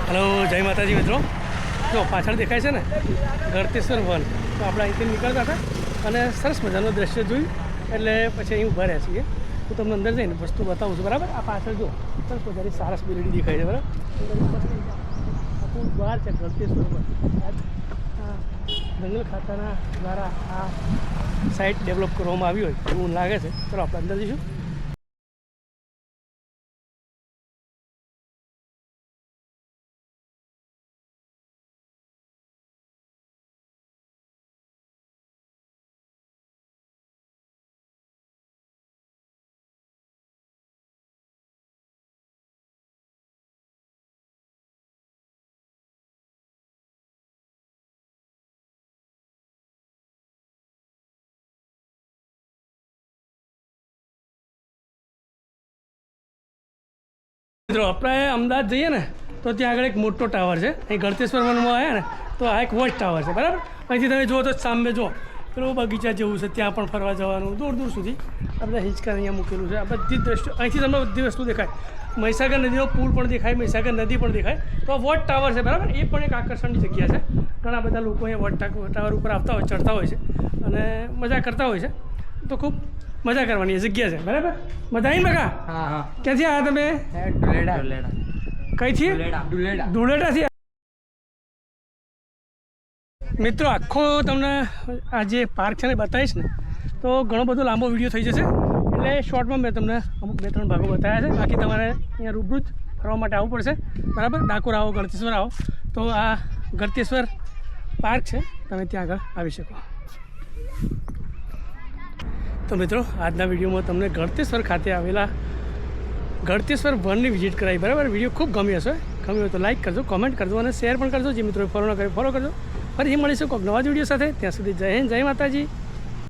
Hello, જય માતાજી મિત્રો. જો પાછળ દેખાય છે ને ગળતેશ્વર વન, તો આપણે અહીંથી નીકળતા હતા અને સરસ મજાનું દ્રશ્ય જોયું એટલે પછી અહીં ઊભા રહ્યા છીએ. હું તમને અંદર જઈને વસ્તુ બતાવું છું, બરાબર. આ પાછળ જો સરસ મજાની સારસ બિલ્ડિંગ દેખાય છે, બરાબર. આખું દ્વાર છે ગળતેશ્વર વન. જંગલ ખાતાના દ્વારા આ સાઇટ ડેવલપ કરવામાં આવી હોય એવું લાગે છે. ચલો આપણે અંદર જઈશું. મિત્રો આપણે અમદાવાદ જઈએ ને તો ત્યાં આગળ એક મોટો ટાવર છે. અહીં ગળતેશ્વર વનમાં આવ્યા ને તો આ એક વોચ ટાવર છે, બરાબર. અહીંથી તમે જુઓ તો સામે જુઓ પેલું બગીચા જેવું છે, ત્યાં પણ ફરવા જવાનું દૂર દૂર સુધી. આ બધા હિંચકા અહીંયા મૂકેલું છે. આ બધી દ્રશ્યો અહીંથી તમને બધી વસ્તુ દેખાય. મહીસાગર નદીનો પુલ પણ દેખાય, મહીસાગર નદી પણ દેખાય. તો આ વોચ ટાવર છે, બરાબર. એ પણ એક આકર્ષણની જગ્યા છે. ઘણા બધા લોકો અહીંયા વોચ ટાવર ઉપર આવતા હોય, ચડતા હોય છે અને મજા કરતા હોય છે. તો ખૂબ મજા કરવાની જગ્યા છે, બરાબર. મજા આવી બકા? હા હા. ક્યાંથી આવ્યા તમે? કઈથી? ધુળેટાથી. મિત્રો આખો તમને આ જે પાર્ક છે ને બતાવીશ ને તો ઘણો બધો લાંબો વિડીયો થઈ જશે, એટલે શોર્ટમાં મેં તમને અમુક 2-3 ભાગો બતાવ્યા છે. બાકી તમારે અહીંયા રૂબરૂ જ ફરવા માટે આવવું પડશે, બરાબર. ડાકોર આવો, ગળતેશ્વર આવો તો આ ગળતેશ્વર પાર્ક છે, તમે ત્યાં આગળ આવી શકો. તો મિત્રો આજના વિડીયોમાં તમને ગળતેશ્વર ખાતે આવેલા ગળતેશ્વર વનની વિઝિટ કરાવી, બરાબર. વિડીયો ખૂબ ગમ્યો હશે. ગમ્યો હોય તો લાઇક કરજો, કોમેન્ટ કરજો અને શેર પણ કરજો. જે મિત્રો ફોલો ન કરે ફોલો કરજો. ફરીથી મળીશું કોઈક નવા જ વિડીયો સાથે. ત્યાં સુધી જય હિન્દ, જય માતાજી.